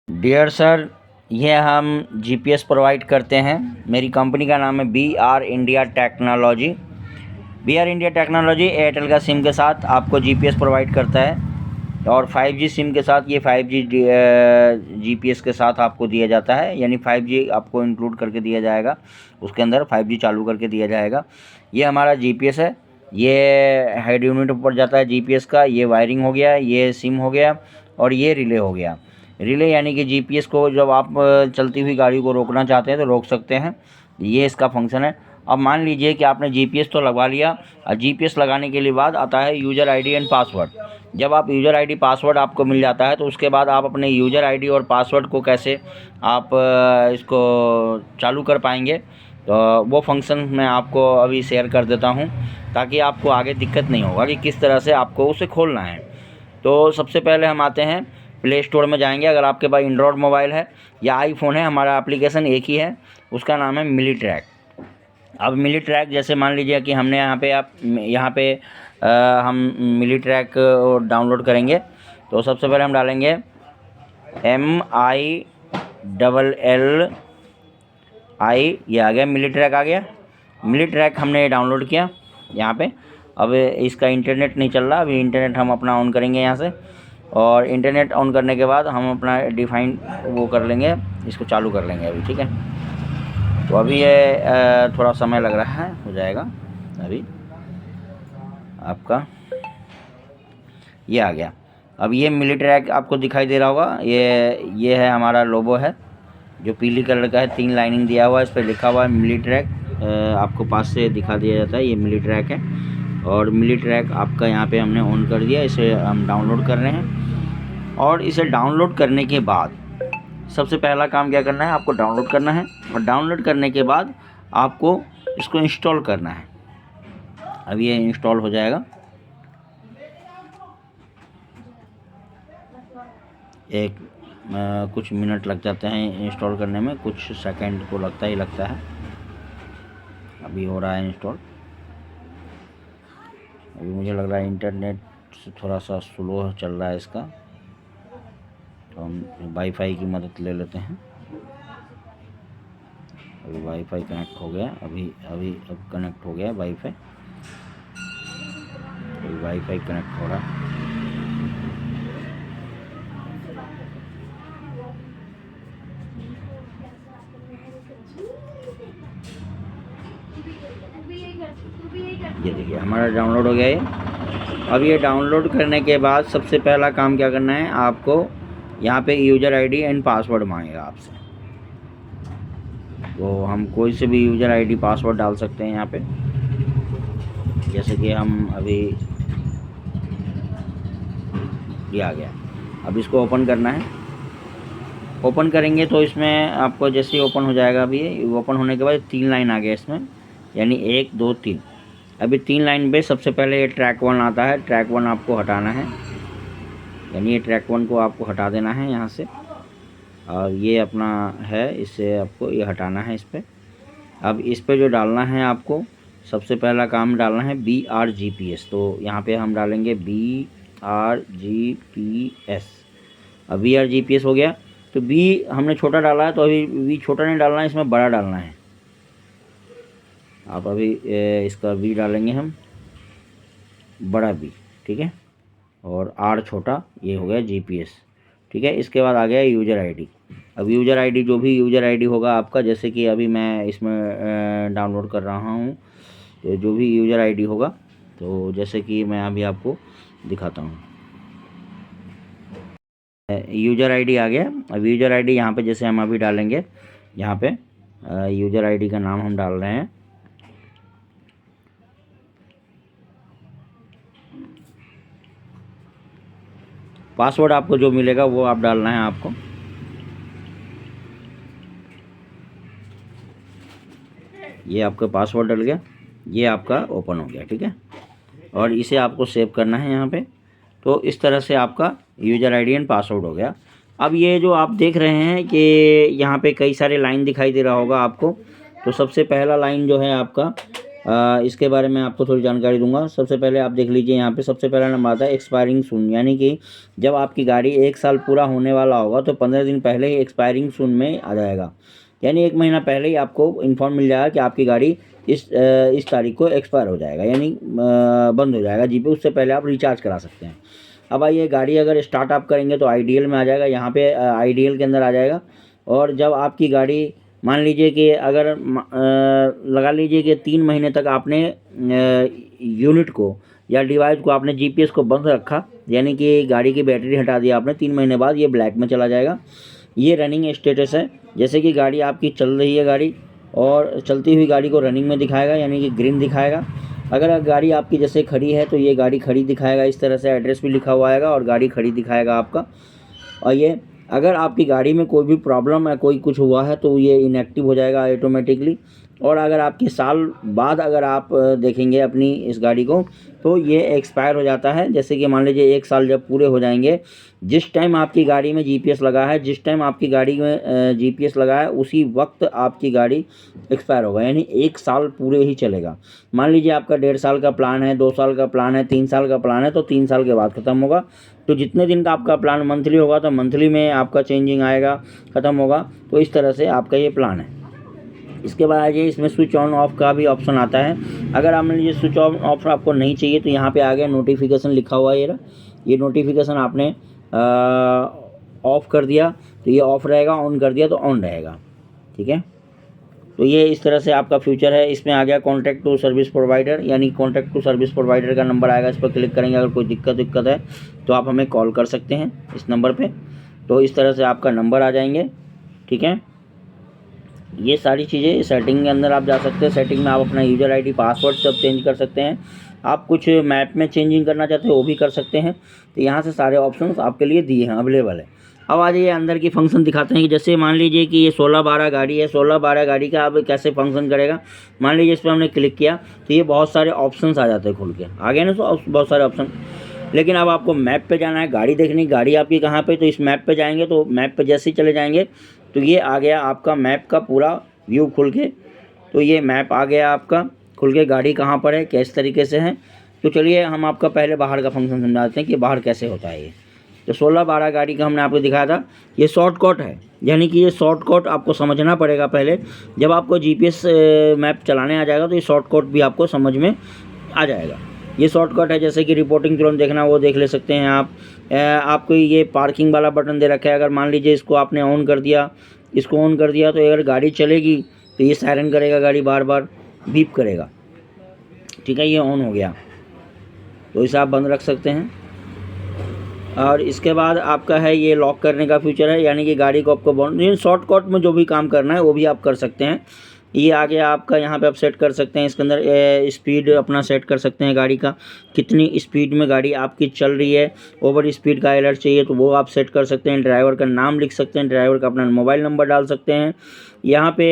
Dear sir, ये हम GPS provide करते हैं। मेरी कंपनी का नाम है BR India technology. BR India technology Airtel का सिम के साथ आपको जीपीएस प्रोवाइड करता है और 5G सिम के साथ ये 5G जीपीएस के साथ आपको दिया जाता है, यानी 5G आपको इंक्लूड करके दिया जाएगा, उसके अंदर 5G चालू करके दिया जाएगा। ये हमारा जीपीएस है, ये हेड यूनिट ऊपर जाता है जीपीएस का। ये वायरिंग हो गया, ये सिम हो गया और ये रिले हो गया। रिले यानी कि जीपीएस को जब आप चलती हुई गाड़ी को रोकना चाहते हैं तो रोक सकते हैं, ये इसका फंक्शन है। अब मान लीजिए कि आपने जीपीएस तो लगवा लिया और जीपीएस लगाने के लिए बाद आता है यूज़र आईडी एंड पासवर्ड। जब आप यूज़र आईडी पासवर्ड आपको मिल जाता है तो उसके बाद आप अपने यूज़र आईडी और पासवर्ड को कैसे आप इसको चालू कर पाएंगे, तो वो फंक्शन मैं आपको अभी शेयर कर देता हूँ ताकि आपको आगे दिक्कत नहीं होगा कि किस तरह से आपको उसे खोलना है। तो सबसे पहले हम आते हैं प्ले स्टोर में जाएंगे। अगर आपके पास एंड्रॉयड मोबाइल है या आईफोन है, हमारा एप्लीकेशन एक ही है, उसका नाम है मिली ट्रैक। अब मिली ट्रैक जैसे मान लीजिए कि हमने यहाँ पे हम मिली ट्रैक डाउनलोड करेंगे तो सबसे पहले हम डालेंगे MILLI, ये आ गया, मिली ट्रैक आ गया। मिली ट्रैक हमने डाउनलोड किया यहाँ पे। अब इसका इंटरनेट नहीं चल रहा, अभी इंटरनेट हम अपना ऑन करेंगे यहाँ से, और इंटरनेट ऑन करने के बाद हम अपना डिफाइन वो कर लेंगे, इसको चालू कर लेंगे अभी, ठीक है। तो अभी ये थोड़ा समय लग रहा है, हो जाएगा अभी आपका। ये आ गया। अब ये मिली ट्रैक आपको दिखाई दे रहा होगा, ये है हमारा लोगो है जो पीली कलर का है, 3 लाइनिंग दिया हुआ है, इस पर लिखा हुआ है मिली ट्रैक। आपको पास से दिखा दिया जाता है, ये मिली ट्रैक है। और मिली ट्रैक आपका यहाँ पे हमने ऑन कर दिया, इसे हम डाउनलोड कर रहे हैं। और इसे डाउनलोड करने के बाद सबसे पहला काम क्या करना है, आपको डाउनलोड करना है, और डाउनलोड करने के बाद आपको इसको इंस्टॉल करना है। अब ये इंस्टॉल हो जाएगा, कुछ मिनट लग जाते हैं इंस्टॉल करने में, कुछ सेकंड को लगता ही लगता है। अभी हो रहा है इंस्टॉल। अभी मुझे लग रहा है इंटरनेट से थोड़ा सा स्लो चल रहा है इसका, तो हम वाईफाई की मदद ले लेते हैं। अभी वाईफाई कनेक्ट हो गया, अब कनेक्ट हो गया वाईफाई। अभी वाईफाई कनेक्ट हो रहा है। ये देखिए हमारा डाउनलोड हो गया ये। अब ये डाउनलोड करने के बाद सबसे पहला काम क्या करना है, आपको यहाँ पे यूज़र आईडी एंड पासवर्ड मांगेगा आपसे। तो हम कोई से भी यूज़र आईडी पासवर्ड डाल सकते हैं यहाँ पे, जैसे कि हम अभी, ये आ गया। अब इसको ओपन करना है। ओपन करेंगे तो इसमें आपको जैसे ही ओपन हो जाएगा, अभी ओपन होने के बाद 3 लाइन आ गया इसमें, यानी 1 2 3। अभी 3 लाइन पे सबसे पहले ये ट्रैक 1 आता है, ट्रैक 1 आपको हटाना है, यानी ये ट्रैक 1 को आपको हटा देना है यहाँ से, और ये अपना है, इससे आपको ये हटाना है इस पर। अब इस पर जो डालना है आपको, सबसे पहला काम डालना है BRGPS। तो यहाँ पे हम डालेंगे BRGPS। अब BRGPS हो गया, तो B हमने छोटा डाला है, तो अभी V छोटा नहीं डालना है, इसमें बड़ा डालना है। आप अभी इसका V डालेंगे हम, बड़ा B, ठीक है, और R छोटा, ये हो गया GPS, ठीक है। इसके बाद आ गया यूज़र आईडी। अब यूज़र आईडी, जो भी यूज़र आईडी होगा आपका, जैसे कि अभी मैं इसमें डाउनलोड कर रहा हूँ, तो जो भी यूज़र आईडी होगा, तो जैसे कि मैं अभी आपको दिखाता हूँ। यूज़र आईडी आ गया। अब यूज़र आईडी यहाँ पे जैसे हम अभी डालेंगे, यहाँ पे यूज़र आईडी का नाम हम डाल रहे हैं, पासवर्ड आपको जो मिलेगा वो आप डालना है आपको। ये आपका पासवर्ड डल गया, ये आपका ओपन हो गया, ठीक है, और इसे आपको सेव करना है यहाँ पे। तो इस तरह से आपका यूज़र आईडी एंड पासवर्ड हो गया। अब ये जो आप देख रहे हैं कि यहाँ पे कई सारे लाइन दिखाई दे रहा होगा आपको, तो सबसे पहला लाइन जो है आपका इसके बारे में आपको थोड़ी जानकारी दूंगा। सबसे पहले आप देख लीजिए, यहाँ पे सबसे पहला नंबर आता है एक्सपायरिंग सून, यानी कि जब आपकी गाड़ी 1 साल पूरा होने वाला होगा तो 15 दिन पहले ही एक्सपायरिंग सून में आ जाएगा, यानी 1 महीना पहले ही आपको इन्फॉर्म मिल जाएगा कि आपकी गाड़ी इस तारीख को एक्सपायर हो जाएगा, यानी बंद हो जाएगा जीपे। उससे पहले आप रिचार्ज करा सकते हैं। अब आइए, गाड़ी अगर स्टार्ट आप करेंगे तो आईडीएल में आ जाएगा, यहाँ पे आईडीएल के अंदर आ जाएगा। और जब आपकी गाड़ी मान लीजिए कि अगर लगा लीजिए कि 3 महीने तक आपने यूनिट को या डिवाइस को आपने जीपीएस को बंद रखा, यानी कि गाड़ी की बैटरी हटा दी आपने, 3 महीने बाद ये ब्लैक में चला जाएगा। ये रनिंग स्टेटस है, जैसे कि गाड़ी आपकी चल रही है गाड़ी, और चलती हुई गाड़ी को रनिंग में दिखाएगा, यानी कि ग्रीन दिखाएगा। अगर गाड़ी आपकी जैसे खड़ी है तो ये गाड़ी खड़ी दिखाएगा, इस तरह से एड्रेस भी लिखा हुआ आएगा और गाड़ी खड़ी दिखाएगा आपका। और ये अगर आपकी गाड़ी में कोई भी प्रॉब्लम है, कोई कुछ हुआ है, तो ये इनएक्टिव हो जाएगा ऑटोमेटिकली। और अगर आपके साल बाद अगर आप देखेंगे अपनी इस गाड़ी को, तो ये एक्सपायर हो जाता है। जैसे कि मान लीजिए 1 साल जब पूरे हो जाएंगे, जिस टाइम आपकी गाड़ी में जीपीएस लगा है, जिस टाइम आपकी गाड़ी में जीपीएस लगा है, उसी वक्त आपकी गाड़ी एक्सपायर होगा, यानी 1 साल पूरे ही चलेगा। मान लीजिए आपका 1.5 साल का प्लान है, 2 साल का प्लान है, 3 साल का प्लान है, तो 3 साल के बाद ख़त्म होगा। तो जितने दिन का आपका प्लान मंथली होगा तो मंथली में आपका चेंजिंग आएगा, ख़त्म होगा। तो इस तरह से आपका ये प्लान है। इसके बाद आइए, इसमें स्विच ऑन ऑफ का भी ऑप्शन आता है। अगर आप मान लीजिए स्विच ऑन ऑफ आपको नहीं चाहिए, तो यहाँ पे आ गया नोटिफिकेशन लिखा हुआ है, ये नोटिफिकेशन आपने ऑफ़ कर दिया तो ये ऑफ़ रहेगा, ऑन कर दिया तो ऑन रहेगा। ठीक है, तो ये इस तरह से आपका फ्यूचर है। इसमें आ गया कॉन्टैक्ट टू सर्विस प्रोवाइडर, यानी कॉन्टैक्ट टू सर्विस प्रोवाइडर का नंबर आएगा, इस पर क्लिक करेंगे। अगर कोई दिक्कत है तो आप हमें कॉल कर सकते हैं इस नंबर पे। तो इस तरह से आपका नंबर आ जाएंगे। ठीक है, ये सारी चीज़ें सेटिंग के अंदर आप जा सकते हैं। सेटिंग में आप अपना यूज़र आईडी पासवर्ड सब चेंज कर सकते हैं। आप कुछ मैप में चेंजिंग करना चाहते हैं वो भी कर सकते हैं। तो यहाँ से सारे ऑप्शंस आपके लिए दिए हैं, अवेलेबल है। अब आ जाइए अंदर की फंक्शन दिखाते हैं कि जैसे मान लीजिए कि ये 16-12 गाड़ी है, 16-12 गाड़ी का अब कैसे फंक्शन करेगा। मान लीजिए इस पर हमने क्लिक किया तो ये बहुत सारे ऑप्शंस आ जाते हैं खुल के, आ गए ना, तो बहुत सारे ऑप्शन। लेकिन अब आपको मैप पे जाना है, गाड़ी देखनी, गाड़ी आपकी कहाँ पे, तो इस मैप पे जाएंगे। तो मैप पे जैसे ही चले जाएंगे तो ये आ गया आपका मैप का पूरा व्यू खुल के। तो ये मैप आ गया आपका खुल के, गाड़ी कहाँ पर है, किस तरीके से है। तो चलिए हम आपका पहले बाहर का फंक्शन समझाते हैं कि बाहर कैसे होता है ये। तो 16-12 गाड़ी का हमने आपको दिखाया था, ये शॉर्टकट है, यानी कि ये शॉर्टकट आपको समझना पड़ेगा पहले। जब आपको जीपीएस मैप चलाने आ जाएगा तो ये शॉर्टकट भी आपको समझ में आ जाएगा। ये शॉर्टकट है, जैसे कि रिपोर्टिंग तुरंत देखना, वो देख ले सकते हैं आप। आपको ये पार्किंग वाला बटन दे रखा है, अगर मान लीजिए इसको आपने ऑन कर दिया, इसको ऑन कर दिया, तो अगर गाड़ी चलेगी तो ये सायरन करेगा, गाड़ी बार बार बीप करेगा। ठीक है, ये ऑन हो गया, तो इसे आप बंद रख सकते हैं। और इसके बाद आपका है ये लॉक करने का फीचर है, यानी कि गाड़ी को आपको बंद, शॉर्टकट में जो भी काम करना है वो भी आप कर सकते हैं। ये आ गया आपका, यहाँ पे आप सेट कर सकते हैं, इसके अंदर स्पीड अपना सेट कर सकते हैं, गाड़ी का कितनी स्पीड में गाड़ी आपकी चल रही है। ओवर स्पीड का अलर्ट चाहिए तो वो आप सेट कर सकते हैं। ड्राइवर का नाम लिख सकते हैं, ड्राइवर का अपना मोबाइल नंबर डाल सकते हैं। यहाँ पे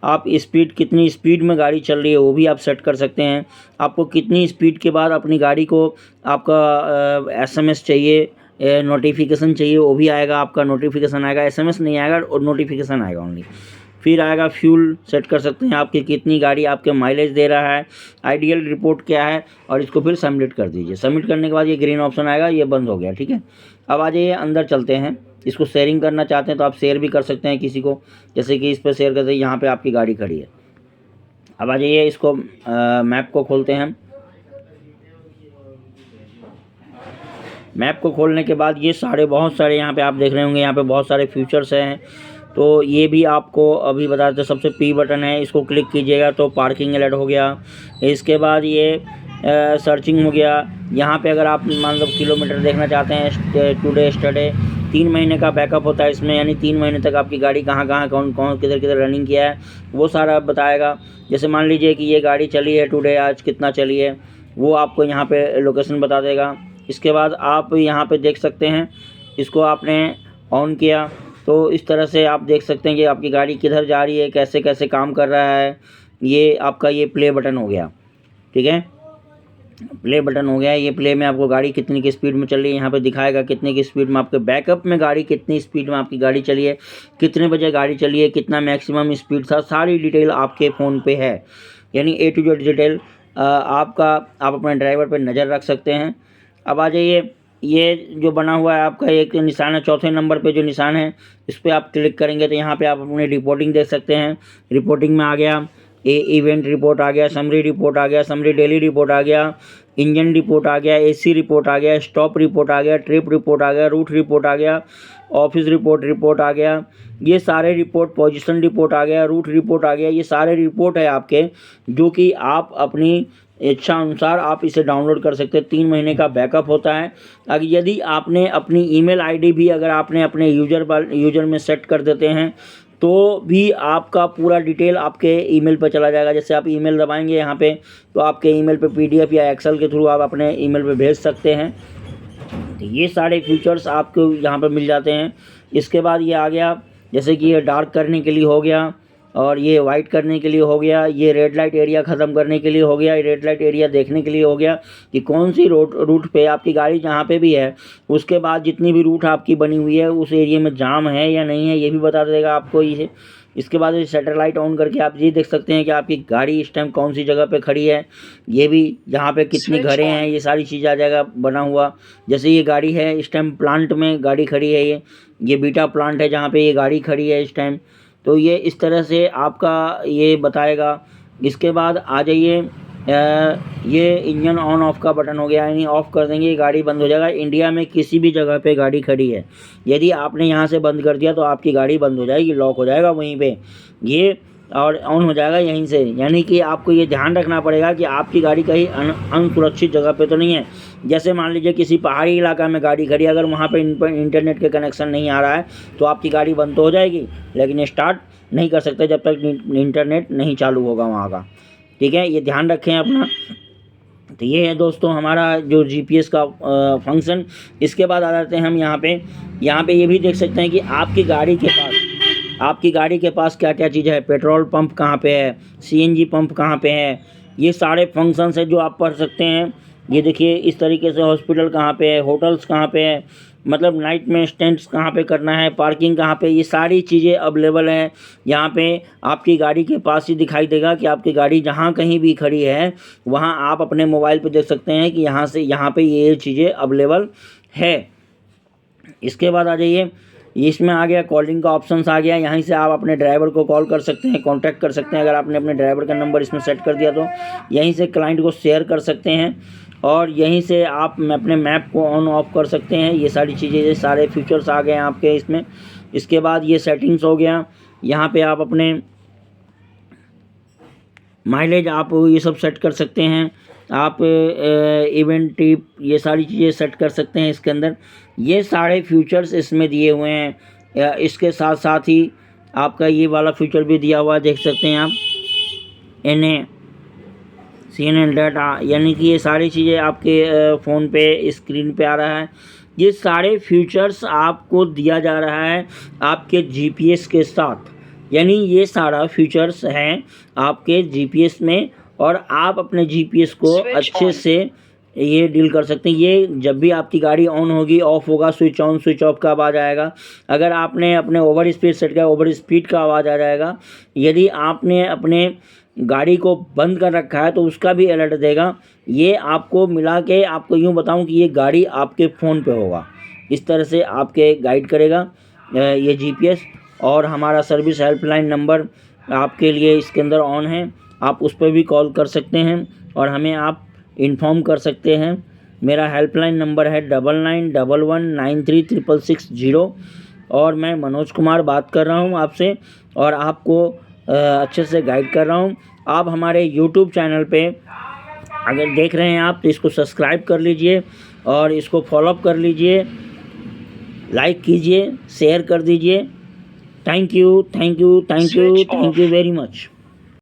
आप स्पीड, कितनी स्पीड में गाड़ी चल रही है वो भी आप सेट कर सकते हैं। आपको कितनी स्पीड के बाद अपनी गाड़ी को आपका एसएमएस चाहिए, नोटिफिकेशन चाहिए, वो भी आएगा, आपका नोटिफिकेशन आएगा, एसएमएस नहीं आएगा और नोटिफिकेशन आएगा ओनली। फिर आएगा फ्यूल सेट कर सकते हैं, आपकी कितनी गाड़ी आपके माइलेज दे रहा है, आइडियल रिपोर्ट क्या है, और इसको फिर सबमिट कर दीजिए। सबमिट करने के बाद ये ग्रीन ऑप्शन आएगा, ये बंद हो गया। ठीक है, अब आ जाइए अंदर चलते हैं। इसको शेयरिंग करना चाहते हैं तो आप शेयर भी कर सकते हैं किसी को, जैसे कि इस पर शेयर करते हैं, यहाँ पर आपकी गाड़ी खड़ी है। अब आ जाइए, इसको मैप को खोलते हैं। मैप को खोलने के बाद ये बहुत सारे यहाँ पे आप देख रहे होंगे, यहाँ पे बहुत सारे फीचर्स हैं। तो ये भी आपको अभी बता देते, सबसे पी बटन है, इसको क्लिक कीजिएगा तो पार्किंग अलर्ट हो गया। इसके बाद ये सर्चिंग हो गया। यहाँ पे अगर आप मान लो किलोमीटर देखना चाहते हैं, टुडे यस्टरडे, 3 महीने का बैकअप होता है इसमें, यानी 3 महीने तक आपकी गाड़ी कहाँ कहाँ कौन कौन किधर किधर रनिंग किया है वो सारा बताएगा। जैसे मान लीजिए कि ये गाड़ी चली है टुडे, आज कितना चली है वो आपको यहाँ पे लोकेशन बता देगा। इसके बाद आप यहाँ पे देख सकते हैं, इसको आपने ऑन किया तो इस तरह से आप देख सकते हैं कि आपकी गाड़ी किधर जा रही है, कैसे कैसे काम कर रहा है। ये आपका ये प्ले बटन हो गया। ठीक है, प्ले बटन हो गया। ये प्ले में आपको गाड़ी कितनी की स्पीड में चल रही है यहाँ पे दिखाएगा, कितने की स्पीड में आपके बैकअप में गाड़ी कितनी स्पीड में आपकी गाड़ी चली है, कितने बजे गाड़ी चली है, कितना मैक्सिमम स्पीड था, सारी डिटेल आपके फ़ोन पे है। यानी A to Z डिटेल आप अपने ड्राइवर पर नज़र रख सकते हैं। अब आ जाइए, ये जो बना हुआ है आपका एक निशान है, चौथे नंबर पे जो निशान है इस पर आप क्लिक करेंगे तो यहाँ पे आप अपनी रिपोर्टिंग देख सकते हैं। रिपोर्टिंग में आ गया इवेंट रिपोर्ट आ गया, समरी रिपोर्ट आ गया, समरी डेली रिपोर्ट आ गया, इंजन रिपोर्ट आ गया, AC रिपोर्ट आ गया, स्टॉप रिपोर्ट आ गया, ट्रिप रिपोर्ट आ गया, रूट रिपोर्ट आ गया, ऑफिस रिपोर्ट आ गया। ये सारे रिपोर्ट, पोजीशन रिपोर्ट आ गया, रूट रिपोर्ट आ गया। ये सारे रिपोर्ट है आपके, जो कि आप अपनी इच्छा अनुसार आप इसे डाउनलोड कर सकते हैं। 3 महीने का बैकअप होता है। अगर यदि आपने अपनी ईमेल आईडी भी अगर आपने अपने यूज़र में सेट कर देते हैं तो भी आपका पूरा डिटेल आपके ईमेल पर चला जाएगा। जैसे आप ईमेल दबाएंगे यहाँ पे तो आपके ईमेल पे PDF या एक्सेल के थ्रू आप अपने ईमेल पे भेज सकते हैं। तो ये सारे फीचर्स आपको यहाँ पर मिल जाते हैं। इसके बाद ये आ गया, जैसे कि ये डार्क करने के लिए हो गया, और ये वाइट करने के लिए हो गया, ये रेड लाइट एरिया ख़त्म करने के लिए हो गया, रेड लाइट एरिया देखने के लिए हो गया कि कौन सी रूट पे आपकी गाड़ी जहाँ पे भी है, उसके बाद जितनी भी रूट आपकी बनी हुई है उस एरिया में जाम है या नहीं है, ये भी बता देगा आपको ये। इसके बाद ये सैटेलाइट ऑन करके आप ये देख सकते हैं कि आपकी गाड़ी इस टाइम कौन सी जगह पे खड़ी है, ये भी यहाँ पे कितनी घरें हैं, ये सारी चीज़ आ जाएगा बना हुआ। जैसे ये गाड़ी है इस टाइम प्लांट में गाड़ी खड़ी है, ये बीटा प्लांट है जहाँ पे ये गाड़ी खड़ी है इस टाइम। तो ये इस तरह से आपका ये बताएगा। इसके बाद आ जाइए, ये इंजन ऑन ऑफ का बटन हो गया, यानी ऑफ़ कर देंगे गाड़ी बंद हो जाएगा। इंडिया में किसी भी जगह पे गाड़ी खड़ी है, यदि आपने यहाँ से बंद कर दिया तो आपकी गाड़ी बंद हो जाएगी, लॉक हो जाएगा वहीं पे ये, और ऑन हो जाएगा यहीं से। यानी कि आपको ये ध्यान रखना पड़ेगा कि आपकी गाड़ी कहीं अनसुरक्षित जगह पे तो नहीं है। जैसे मान लीजिए किसी पहाड़ी इलाका में गाड़ी खड़ी है, अगर वहाँ पे इंटरनेट के कनेक्शन नहीं आ रहा है तो आपकी गाड़ी बंद तो हो जाएगी, लेकिन स्टार्ट नहीं कर सकते जब तक इंटरनेट नहीं चालू होगा वहाँ का। ठीक है, ये ध्यान रखें अपना। तो ये है दोस्तों हमारा जो GPS का फंक्शन। इसके बाद आ जाते हैं हम यहाँ पे ये भी देख सकते हैं कि आपकी गाड़ी के पास क्या क्या चीज़ है। पेट्रोल पंप कहाँ पे है, CNG पंप कहाँ पे है, ये सारे फंक्शंस है जो आप पढ़ सकते हैं। ये देखिए इस तरीके से हॉस्पिटल कहाँ पे है, होटल्स कहाँ पे है, मतलब नाइट में स्टैंड्स कहाँ पे करना है, पार्किंग कहाँ पे, ये सारी चीज़ें अवेलेबल हैं यहाँ पे। आपकी गाड़ी के पास ही दिखाई देगा कि आपकी गाड़ी जहाँ कहीं भी खड़ी है वहाँ आप अपने मोबाइल पे देख सकते हैं कि यहाँ से यहाँ पे ये चीज़ें अवेलेबल है। इसके बाद आ जाइए, इसमें आ गया कॉलिंग का ऑप्शंस आ गया। यहीं से आप अपने ड्राइवर को कॉल कर सकते हैं, कांटेक्ट कर सकते हैं। अगर आपने अपने ड्राइवर का नंबर इसमें सेट कर दिया तो यहीं से क्लाइंट को शेयर कर सकते हैं, और यहीं से आप अपने मैप को ऑन ऑफ कर सकते हैं। ये सारी चीज़ें, ये सारे फीचर्स आ गए हैं आपके इसमें। इसके बाद ये सेटिंग्स हो गया, यहाँ पे आप अपने माइलेज आप ये सब सेट कर सकते हैं। आप इवेंट टिप ये सारी चीज़ें सेट कर सकते हैं इसके अंदर। ये सारे फीचर्स इसमें दिए हुए हैं। इसके साथ साथ ही आपका ये वाला फीचर भी दिया हुआ है, देख सकते हैं आप, CNN डाटा, यानी कि ये सारी चीज़ें आपके फ़ोन पे स्क्रीन पे आ रहा है। ये सारे फीचर्स आपको दिया जा रहा है आपके GPS के साथ, यानी ये सारा फीचर्स हैं आपके GPS में, और आप अपने GPS को अच्छे से ये डील कर सकते हैं। ये जब भी आपकी गाड़ी ऑन होगी, ऑफ होगा, स्विच ऑन स्विच ऑफ का आवाज़ आएगा। अगर आपने अपने ओवर स्पीड सेट किया, ओवर स्पीड का आवाज़ आ जाएगा। यदि आपने अपने गाड़ी को बंद कर रखा है तो उसका भी अलर्ट देगा। ये आपको मिला के आपको यूँ बताऊं कि ये गाड़ी आपके फ़ोन पे होगा, इस तरह से आपके गाइड करेगा ये GPS। और हमारा सर्विस हेल्पलाइन नंबर आपके लिए इसके अंदर ऑन है, आप उस पर भी कॉल कर सकते हैं और हमें आप इन्फॉर्म कर सकते हैं। मेरा हेल्पलाइन नंबर है 9911936660, और मैं मनोज कुमार बात कर रहा हूं आपसे, और आपको अच्छे से गाइड कर रहा हूं। आप हमारे YouTube चैनल पे अगर देख रहे हैं आप तो इसको सब्सक्राइब कर लीजिए और इसको फॉलोअप कर लीजिए, लाइक कीजिए, शेयर कर दीजिए। Thank you very much.